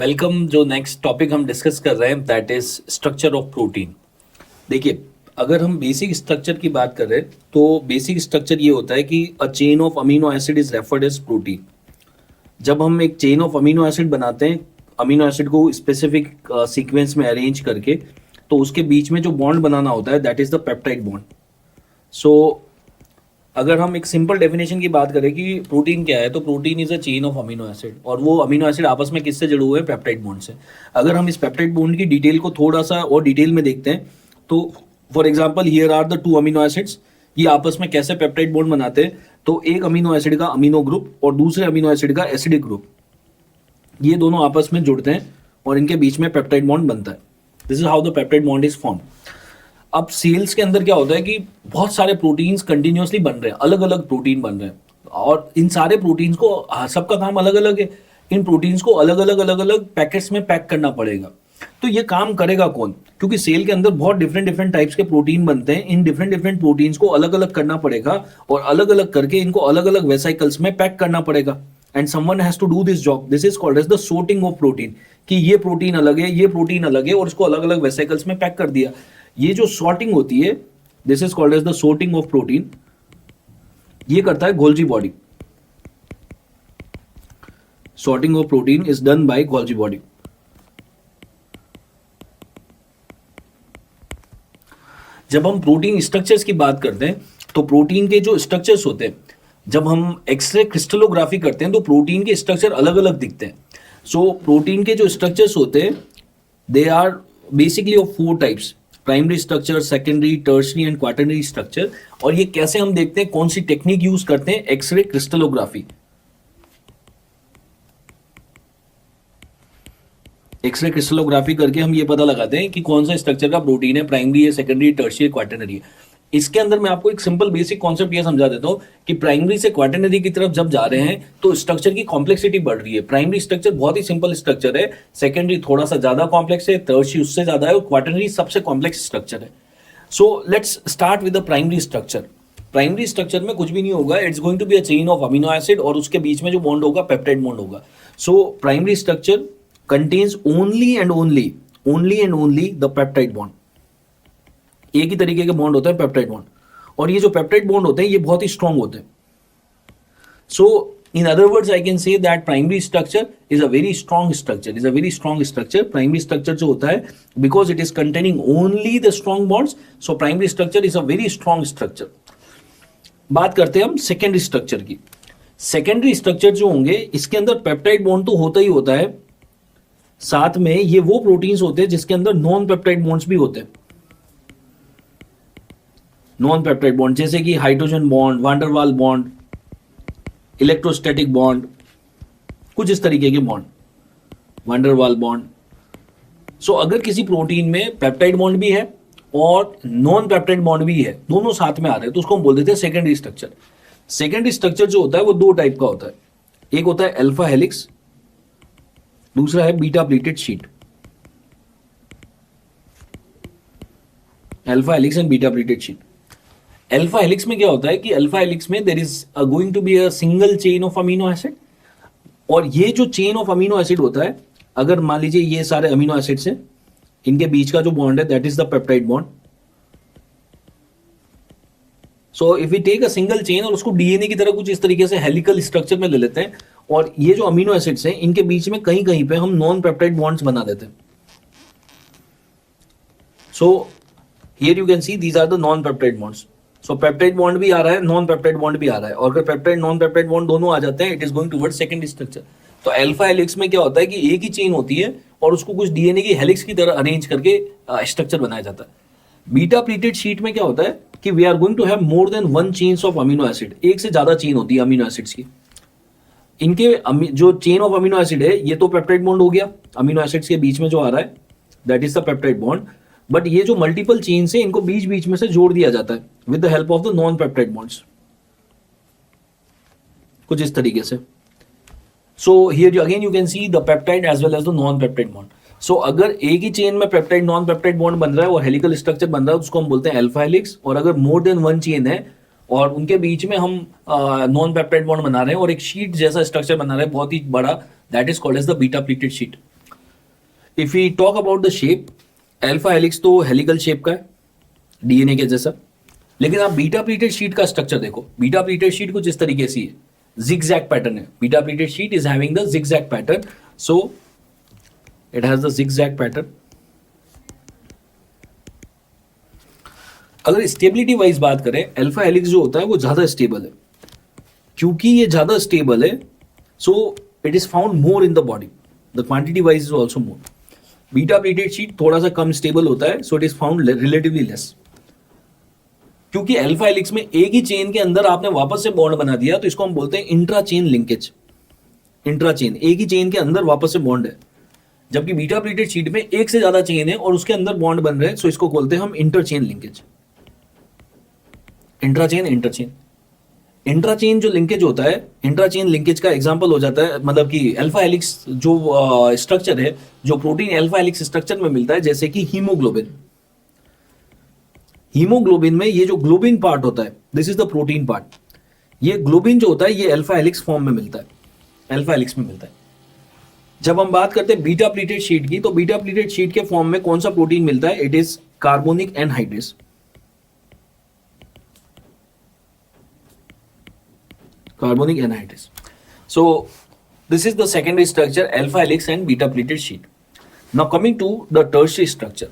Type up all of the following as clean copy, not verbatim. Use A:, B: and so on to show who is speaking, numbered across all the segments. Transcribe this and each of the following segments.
A: Welcome. जो next topic हम discuss कर रहे हैं that is structure of protein. देखिए, अगर हम बेसिक स्ट्रक्चर की बात कर रहे हैं तो बेसिक स्ट्रक्चर ये होता है कि a chain of amino acid is referred as protein. जब हम एक चेन ऑफ अमीनो एसिड बनाते हैं, अमीनो एसिड को स्पेसिफिक सीक्वेंस में अरेंज करके, तो उसके बीच में जो बॉन्ड बनाना होता है that is the peptide bond. So अगर हम एक सिंपल डेफिनेशन की बात करें कि प्रोटीन क्या है, तो protein is a chain of amino acid, और वो अमीनो एसिड आपस में किससे जुड़े हुए हैं? पेप्टाइड बॉन्ड से। अगर हम इस पेप्टाइड बॉन्ड की डिटेल को थोड़ा सा और डिटेल में देखते हैं तो for example here are the two amino acids. ये आपस में कैसे पेप्टाइड बॉन्ड बनाते हैं? तो एक अमीनो एसिड का अमीनो ग्रुप और दूसरे अमीनो एसिड का एसिडिक ग्रुप, ये दोनों आपस में जुड़ते हैं और इनके बीच में पेप्टाइड बॉन्ड बनता है। This is how the peptide bond is form. अब सेल्स के अंदर क्या होता है कि बहुत सारे प्रोटीन्स कंटिन्यूअसली बन रहे हैं, अलग अलग प्रोटीन बन रहे हैं, और इन सारे प्रोटीन्स को सबका काम अलग अलग है। इन प्रोटीन्स को अलग अलग पैकेट्स में पैक करना पड़ेगा। तो ये काम करेगा कौन? क्योंकि सेल के अंदर बहुत डिफरेंट डिफरेंट टाइप्स के प्रोटीन बनते हैं। इन डिफरेंट डिफरेंट प्रोटीन्स को अलग अलग करना पड़ेगा और अलग अलग करके इनको अलग अलग वेसिकल्स में पैक करना पड़ेगा। And someone has to do this job. This is called as the sorting of protein, कि ये प्रोटीन अलग है, ये प्रोटीन अलग है, और इसको अलग अलग वेसिकल्स में पैक कर दिया। ये जो सॉर्टिंग होती है, this is called as the sorting of protein. ये करता है Golgi body. Sorting of protein is done by Golgi body. जब हम प्रोटीन स्ट्रक्चर्स की बात करते हैं तो प्रोटीन के जो स्ट्रक्चर्स होते हैं, जब हम एक्सरे क्रिस्टलोग्राफी करते हैं तो प्रोटीन के स्ट्रक्चर अलग अलग दिखते हैं। सो प्रोटीन के जो स्ट्रक्चर्स होते हैं they are basically of four types: primary structure, secondary, tertiary and quaternary structure. और ये कैसे हम देखते हैं, कौन सी टेक्निक यूज करते हैं? X ray crystallography. एक्सरे क्रिस्टलोग्राफी करके हम ये पता लगाते हैं कि कौन सा स्ट्रक्चर का प्रोटीन है, प्राइमरी है, सेकेंडरी, टर्शियरी, क्वाटरनरी है। इसके अंदर मैं आपको एक सिंपल बेसिक कॉन्सेप्ट ये समझा देता हूं कि प्राइमरी से क्वाटरनरी की तरफ जब जा रहे हैं तो स्ट्रक्चर की कॉम्प्लेक्सिटी बढ़ रही है। प्राइमरी स्ट्रक्चर बहुत ही सिंपल स्ट्रक्चर है, सेकेंडरी थोड़ा सा ज्यादा कॉम्प्लेक्स है, टर्शियरी उससे ज्यादा है, और क्वाटरनरी सबसे कॉम्प्लेक्स स्ट्रक्चर है। So let's start with the primary structure. Primary structure में कुछ भी नहीं होगा, it's going to be a chain of amino acid, और उसके बीच में जो बॉन्ड होगा पेप्टाइड बॉन्ड होगा। सो primary structure contains only and only the peptide bond। एक ही तरीके के बॉन्ड होता है पेप्टाइड बॉन्ड, और ये जो पेप्टाइड बॉन्ड होते हैं ये बहुत ही स्ट्रांग होते हैं। So in other words I can say that primary structure is a very strong structure. Primary structure जो होता है, because it is containing only the strong bonds, so primary structure is a very strong structure. बात करते हैं हम secondary structure की। Secondary structure जो होंगे इसके अंदर पेप्टाइड बॉन्ड तो होता ही होता है, साथ में ये वो प्रोटीन्स होते हैं जिसके अंदर नॉन पेप्टाइड बॉन्ड्स भी होते हैं। नॉन पेप्टाइड बॉन्ड जैसे कि hydrogen bond, van der Waal bond, electrostatic bond, कुछ इस तरीके के बॉन्ड, वांडरवाल बॉन्ड। सो अगर किसी प्रोटीन में पेप्टाइड बॉन्ड भी है और नॉन पेप्टाइड बॉन्ड भी है, दोनों साथ में आ रहे हैं, तो उसको हम बोल देते हैं सेकेंडरी स्ट्रक्चर। सेकेंडरी स्ट्रक्चर जो होता है वो दो टाइप का होता है। एक होता है अल्फा हेलिक्स, दूसरा है beta pleated sheet. Alpha helix and beta pleated sheet. Alpha helix में क्या होता है कि अल्फा हेलिक्स में there is going to be a single chain of amino acid, और ये जो चेन ऑफ अमीनो एसिड होता है, अगर मान लीजिए ये सारे अमीनो एसिड्स हैं, इनके बीच का जो बॉन्ड है that is the peptide bond. So if we take a single chain और उसको डीएनए की तरह कुछ इस तरीके से हेलिकल स्ट्रक्चर में ले लेते हैं, और ये जो अमीनो एसिड्स हैं इनके बीच में कहीं कहीं पे हम नॉन पेप्टाइड बॉन्ड्स बना देते हैं। So here you can see these are the non peptide bonds. So peptide bond भी आ रहा है, नॉन पेप्टाइड बॉन्ड भी आ रहा है, और अगर पेप्टाइड नॉन पेप्टाइड बॉन्ड दोनों आ जाते हैं it is going towards secondary structure. तो अल्फा हेलिक्स में क्या होता है कि एक ही चेन होती है और उसको कुछ डीएनए की हेलिक्स की तरह अरेंज करके स्ट्रक्चर बनाया जाता है। बीटा प्लीटेड शीट में क्या होता है कि we are going to have more than one chains of amino acid. एक से ज्यादा चेन होती है अमीनो एसिड्स की। इनके जो चेन ऑफ अमीनो एसिड है ये तो पेप्टाइड बॉन्ड हो गया, अमीनो एसिड्स के बीच में जो आ रहा है that is the peptide bond. But ये जो मल्टीपल चेन है इनको बीच बीच में से जोड़ दिया जाता है with the help of the non peptide bonds, कुछ इस तरीके से। So here again you can see the peptide as well as the non peptide bond. So अगर एक ही चेन में पेप्टाइड नॉन पेप्टाइड बॉन्ड बन रहा है और हेलिकल स्ट्रक्चर बन रहा है उसको हम बोलते हैं अल्फा हेलिक्स, और अगर मोर देन वन चेन है और उनके बीच में हम नॉन पेप्टाइड बॉन्ड बना रहे हैं और एक शीट जैसा स्ट्रक्चर बना रहे हैं बहुत ही बड़ा, that is called as the beta pleated sheet. If you talk about the shape, alpha helix तो हेलिकल शेप का है डीएनए के जैसा, लेकिन आप बीटा प्लीटेड शीट का स्ट्रक्चर देखो, बीटा प्लीटेड शीट कुछ इस तरीके से है, zigzag पैटर्न है, beta pleated sheet is having the zigzag pattern, so it has the zigzag pattern. अगर स्टेबिलिटी वाइज बात करें, अल्फा हेलिक्स जो होता है वो ज्यादा स्टेबल है, क्योंकि ये ज्यादा स्टेबल है so it is found more in the body, the quantity wise is also more. Beta pleated sheet थोड़ा सा कम स्टेबल होता है, so it is found relatively less, क्योंकि अल्फा हेलिक्स में एक ही चेन के अंदर आपने वापस से बॉन्ड बना दिया, तो इसको हम बोलते हैं intra chain linkage. Intra chain, एक ही चेन के अंदर वापस से बॉन्ड है, जबकि बीटा प्लीटेड शीट में एक से ज्यादा चेन है और उसके अंदर बॉन्ड बन रहे हैं, सो इसको बोलते हैं हम इंटरचेन लिंकेज। इंट्राचेन, इंटरचेन, इंट्राचेन जो लिंकेज होता है, इंट्राचेन लिंकेज का एग्जांपल हो जाता है, मतलब कि अल्फा हेलिक्स जो स्ट्रक्चर है, जो प्रोटीन अल्फा हेलिक्स स्ट्रक्चर में मिलता है, जैसे कि हीमोग्लोबिन। हीमोग्लोबिन में ये जो ग्लोबिन पार्ट होता है, this is the protein part, ये ग्लोबिन जो होता है ये अल्फा हेलिक्स फॉर्म में मिलता है, अल्फा हेलिक्स में मिलता है। जब हम बात करते हैं बीटा प्लीटेड शीट की, तो बीटा प्लीटेड शीट के फॉर्म में कौन सा प्रोटीन मिलता है? It is carbonic anhydrase. Carbonic anhydrous. So this is the secondary structure, alpha helix and beta pleated sheet. Now coming to the tertiary structure.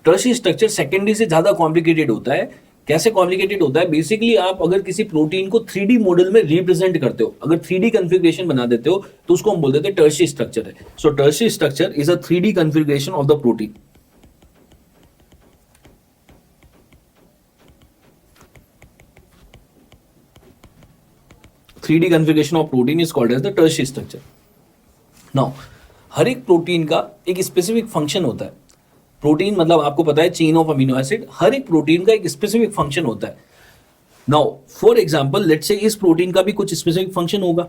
A: Tertiary structure secondary से ज्यादा complicated होता है। कैसे complicated होता है? Basically आप अगर किसी प्रोटीन को 3D मॉडल में रिप्रेजेंट करते हो, अगर 3D कन्फिग्रेशन बना देते हो, तो उसको हम बोल देते हैं tertiary structure है। So tertiary structure is a 3D configuration of the protein. 3D configuration of protein is called as the tertiary structure. Now, हर एक प्रोटीन का एक स्पेसिफिक फंक्शन होता है। प्रोटीन मतलब आपको पता है चेन ऑफ अमीनो एसिड, हर एक प्रोटीन का एक स्पेसिफिक फंक्शन होता है। Now for example let's say इस प्रोटीन का भी कुछ स्पेसिफिक फंक्शन होगा,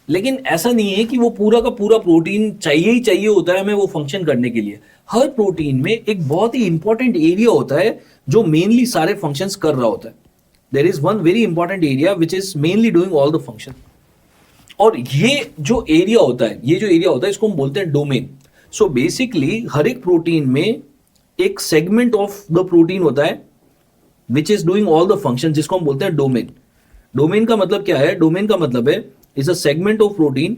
A: लेकिन ऐसा नहीं है कि वो पूरा का पूरा प्रोटीन चाहिए ही चाहिए होता है हमें वो फंक्शन करने के लिए। हर प्रोटीन में एक बहुत ही इंपॉर्टेंट एरिया होता है जो मेनली सारे फंक्शंस कर रहा होता है। There is one very important area which is mainly doing all the function, और ये जो एरिया होता है, ये जो एरिया होता है इसको हम बोलते हैं डोमेन। सो बेसिकली हर एक प्रोटीन में एक सेगमेंट ऑफ द प्रोटीन होता है which is doing all the function, जिसको हम बोलते हैं डोमेन। डोमेन का मतलब क्या है? डोमेन का मतलब है is a segment of protein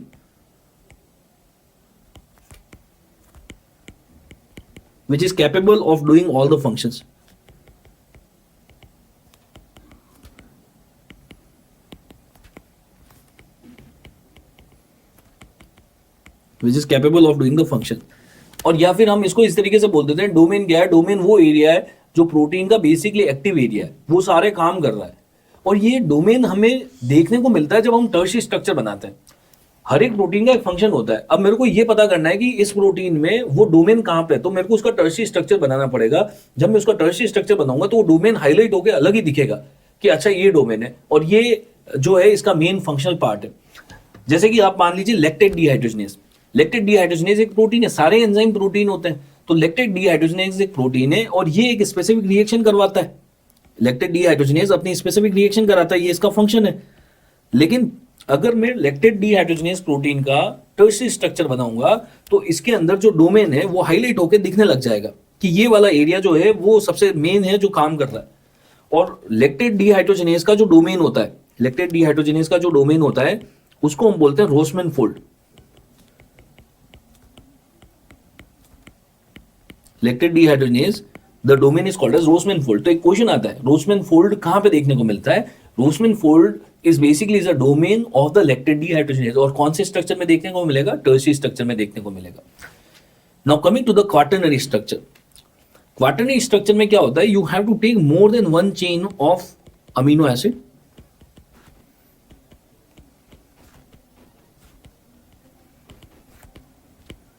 A: which is capable of doing all the functions. Which is capable of doing the function. और या फिर हम इसको इस तरीके से बोल देते हैं, डोमेन क्या है? डोमेन वो एरिया है जो प्रोटीन का बेसिकली एक्टिव एरिया है, वो सारे काम कर रहा है। और ये डोमेन हमें देखने को मिलता है जब हम टर्शियरी स्ट्रक्चर बनाते हैं। हर एक प्रोटीन का एक फंक्शन होता है। अब मेरे को ये पता करना है कि इस प्रोटीन में वो डोमेन कहां पे है, तो मेरे को उसका टर्शियरी स्ट्रक्चर बनाना पड़ेगा। जब मैं उसका टर्शियरी स्ट्रक्चर बनाऊंगा तो वो डोमेन हाईलाइट होकर अलग ही दिखेगा कि अच्छा ये डोमेन है और ये जो है इसका मेन फंक्शनल पार्ट है। जैसे कि आप मान लीजिए लैक्टेट डिहाइड्रोजनेज। लैक्टेट डिहाइड्रोजनेज एक प्रोटीन है, सारे एंजाइम प्रोटीन होते हैं, तो लैक्टेट डिहाइड्रोजनेज एक प्रोटीन है और ये एक स्पेसिफिक रिएक्शन करवाता है। लैक्टेट डिहाइड्रोजनेज अपनी स्पेसिफिक रिएक्शन कराता है, ये इसका फंक्शन है। लेकिन अगर मैं लैक्टेट डिहाइड्रोजनेज प्रोटीन का टर्शियरी स्ट्रक्चर बनाऊंगा तो इसके अंदर जो डोमेन है वो हाईलाइट होकर दिखने लग जाएगा कि ये वाला एरिया जो है वो सबसे मेन है जो काम कर रहा है। और लैक्टेट डिहाइड्रोजनेज का जो डोमेन होता है, लैक्टेट डिहाइड्रोजनेज का जो डोमेन होता है उसको हम बोलते हैं Rossmann fold. Lactate dehydrogenase the domain is called as Rossmann fold. तो एक क्वेश्चन आता है, रोसमैन फोल्ड कहां पे देखने को मिलता है? Rossmann fold is basically is a domain of the lactate dehydrogenase. और कौन से स्ट्रक्चर में देखने को मिलेगा? टर्शियरी स्ट्रक्चर में देखने को मिलेगा। Now coming to the quaternary structure. Quaternary structure में क्या होता है? You have to take more than one chain of amino acid.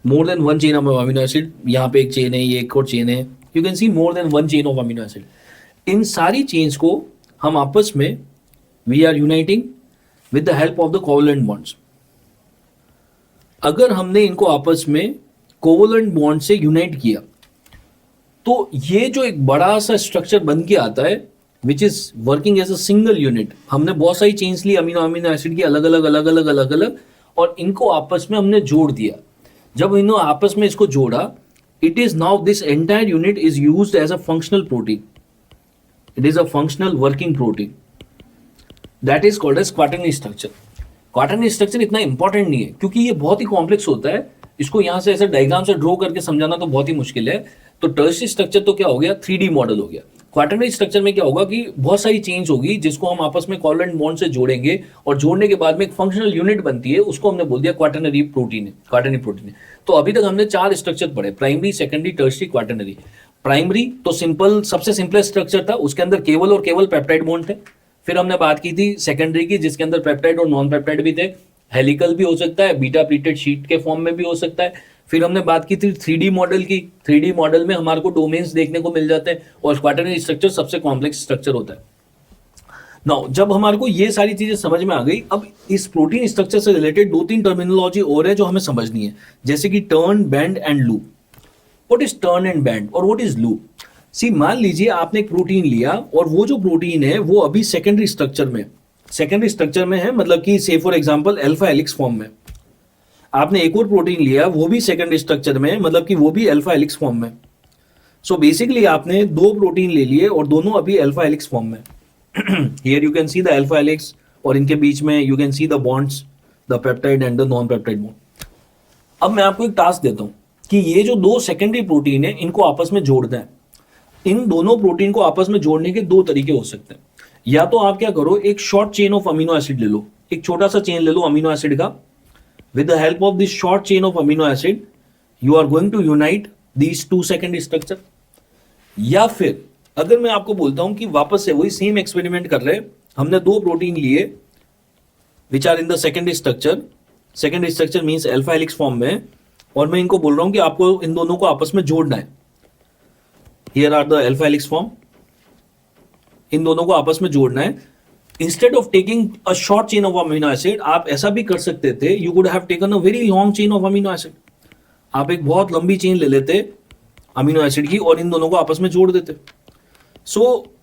A: More than one chain of amino acid, यहां पे एक चेन है, ये एक और चेन है, you can see more than one chain of amino acid. इन सारी चेन्स को हम आपस में we are uniting with the help of the covalent bonds. अगर हमने इनको आपस में कोवलेंट बॉन्ड से यूनाइट किया तो ये जो एक बड़ा सा स्ट्रक्चर बन के आता है which is working as a single unit. हमने बहुत सारी चेन्स ली अमीनो एसिड की, अलग अलग अलग अलग अलग अलग, और इनको आपस में हमने जोड़ दिया। जब इन्होंने आपस में इसको जोड़ा, it is now this entire unit is used as a functional protein, it is a functional working protein, that is called as quaternary structure. Quaternary structure इतना इंपॉर्टेंट नहीं है क्योंकि ये बहुत ही कॉम्प्लेक्स होता है, इसको यहां से ऐसे डायग्राम से ड्रॉ करके समझाना तो बहुत ही मुश्किल है। तो टर्शियरी स्ट्रक्चर तो क्या हो गया, 3D मॉडल हो गया। क्वाटरनरी स्ट्रक्चर में क्या होगा कि बहुत सारी चेंज होगी जिसको हम आपस में कोवलेंट बॉन्ड से जोड़ेंगे और जोड़ने के बाद में एक फंक्शनल यूनिट बनती है, उसको हमने बोल दिया क्वाटरनरी प्रोटीन है, क्वाटरनरी प्रोटीन है। तो अभी तक हमने 4 स्ट्रक्चर पढ़े, primary, secondary, tertiary, quaternary. Primary तो सिंपल, सबसे सिंपलेस्ट स्ट्रक्चर था, उसके अंदर केवल और केवल पेप्टाइड बॉन्ड थे। फिर हमने बात की थी सेकेंडरी की, जिसके अंदर पेप्टाइड और नॉन पेप्टाइड भी थे, हेलिकल भी हो सकता है, बीटा प्लीटेड शीट के फॉर्म में भी हो सकता है। फिर हमने बात की थी 3D मॉडल की, 3D मॉडल में हमारे को डोमेन्स देखने को मिल जाते हैं और क्वाटरनरी स्ट्रक्चर सबसे कॉम्प्लेक्स स्ट्रक्चर होता है। नाउ जब हमारे को ये सारी चीजें समझ में आ गई, अब इस प्रोटीन स्ट्रक्चर से रिलेटेड 2-3 टर्मिनोलॉजी और है जो हमें समझनी है, जैसे कि turn, bend and loop. What is turn and band और व्हाट इज लूप? सी, मान लीजिए आपने एक प्रोटीन लिया और वो जो प्रोटीन है वो अभी सेकेंडरी स्ट्रक्चर में है, मतलब कि से for example alpha helix form में। आपने एक और प्रोटीन लिया, वो भी सेकेंडरी स्ट्रक्चर में है, मतलब कि वो भी अल्फा हेलिक्स फॉर्म में। सो बेसिकली आपने 2 प्रोटीन ले लिए और दोनों अभी अल्फा हेलिक्स फॉर्म में। Here you can see the alpha helix और इनके बीच में you can see the bonds, the peptide and the non peptide bond. अब मैं आपको एक टास्क देता हूं कि ये जो 2 सेकेंडरी प्रोटीन है इनको आपस में जोड़ना है। इन दोनों प्रोटीन को आपस में जोड़ने के 2 तरीके हो सकते हैं। या तो आप क्या करो, एक short chain of amino acid ले लो, एक छोटा सा चेन ले लो अमीनो एसिड का। With the help of this short chain of amino acid you are going to unite these 2 secondary structure. या फिर अगर मैं आपको बोलता हूं कि वापस से वही सेम एक्सपेरिमेंट कर रहे हैं, हमने 2 प्रोटीन लिए which are in the secondary structure means alpha helix form में, और मैं इनको बोल रहा हूं कि आपको इन दोनों को आपस में जोड़ना है। Here are the alpha helix form, इन दोनों को आपस में जोड़ना है। Instead of taking a short chain of amino acid, आप ऐसा भी कर सकते थे, you would have taken a very long chain of amino acid. आप एक बहुत लंबी चेन ले लेते अमीनो एसिड की और इन दोनों को आपस में जोड़ देते। So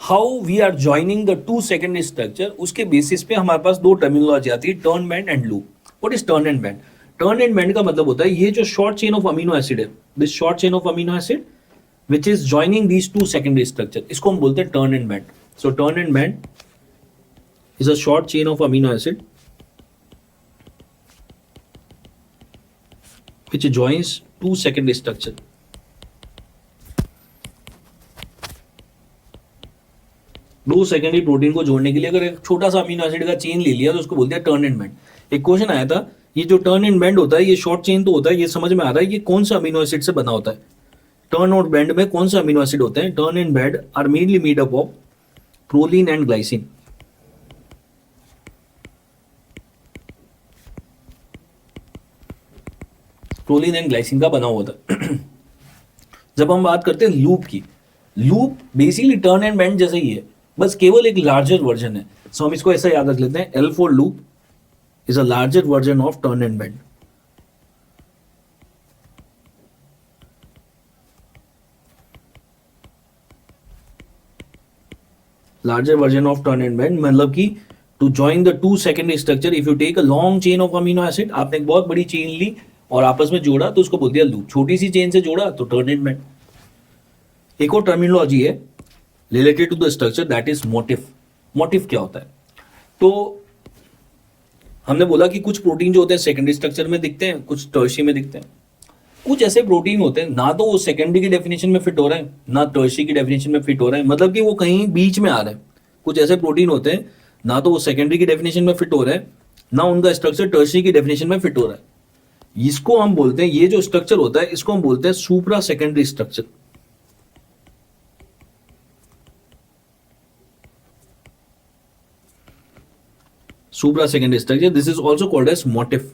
A: how we are joining the 2 secondary structure, उसके बेसिस पे हमारे पास 2 टर्मिनोलॉजी आती है, turn, bend and loop. What is turn and bend? Turn and bend का मतलब होता है ये जो short chain of amino acid है, this short chain of amino acid which is joining these 2 secondary structure, इसको हम बोलते हैं turn and bend. So turn and bend is a short chain of amino acid which joins 2 secondary structure. दो secondary protein को जोड़ने के लिए अगर एक छोटा सा अमीनो एसिड का चेन ले लिया तो उसको बोलते हैं टर्न एंड बेंड। एक क्वेश्चन आया था, ये जो टर्न एंड बेंड होता है, ये शॉर्ट चेन तो होता है, ये समझ में आ रहा है, ये कौन सा अमीनो एसिड से बना होता है? टर्न और बेंड में कौन सा अमीनो एसिड होते हैं? Turn and bend are mainly made up of proline and glycine. Proline and glycine का बना हुआ था। जब हम बात करते हैं लूप की, loop basically turn and bend जैसे ही है, बस केवल एक लार्जर वर्जन है। सो हम इसको ऐसा याद रख लेते हैं, L for loop is a larger version of turn and bend. Larger version of turn and bend मतलब कि to join the 2 secondary structure, if you take a long chain of amino acid, आपने एक बहुत बड़ी chain ली और आपस में जोड़ा तो उसको बोल दिया लूप। छोटी सी चेन से जोड़ा तो टर्न एंड बेंड। एक और टर्मिनोलॉजी है related to the structure, that is motif. Motif क्या होता है? तो हमने बोला कि कुछ प्रोटीन जो होते हैं सेकेंडरी स्ट्रक्चर में दिखते हैं, कुछ टर्शियरी में दिखते हैं। कुछ ऐसे प्रोटीन होते हैं ना तो वो सेकेंडरी की डेफिनेशन में फिट हो रहे हैं ना टर्शियरी की डेफिनेशन में फिट हो रहे हैं, मतलब कि वो कहीं बीच में आ रहे हैं। कुछ ऐसे प्रोटीन होते हैं ना तो वो सेकेंडरी की डेफिनेशन में फिट हो रहे हैं ना उनका स्ट्रक्चर टर्शियरी की डेफिनेशन में फिट हो रहा है। इसको हम बोलते हैं, ये जो स्ट्रक्चर होता है इसको हम बोलते हैं supra secondary structure. Supra secondary structure. This is also called as motif.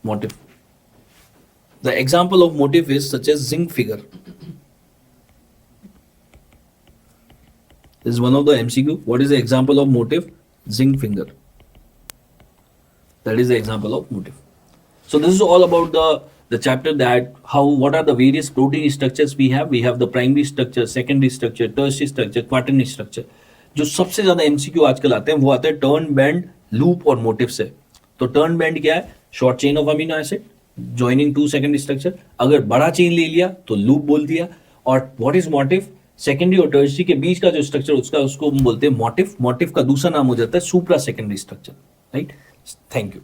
A: Motif. The example of motif is such as zinc figure. This is one of the MCQ. What is the example of motif? Zinc finger. That is the example of motif. So this is all about the chapter that what are the various protein structures we have. We have the primary structure, secondary structure, tertiary structure, quaternary structure. जो सबसे ज्यादा MCQ आजकल आते हैं वो आते हैं turn, band, loop और मोटिव से। तो टर्न बैंड क्या है? Short chain of amino acid joining two secondary structure. अगर बड़ा चेन ले लिया तो लूप बोल दिया। और व्हाट इज मोटिफ? सेकेंडरी और टर्शियरी के बीच का जो स्ट्रक्चर उसको हम बोलते हैं मोटिफ। मोटिफ का दूसरा नाम हो जाता है supra secondary structure, right? Thank you.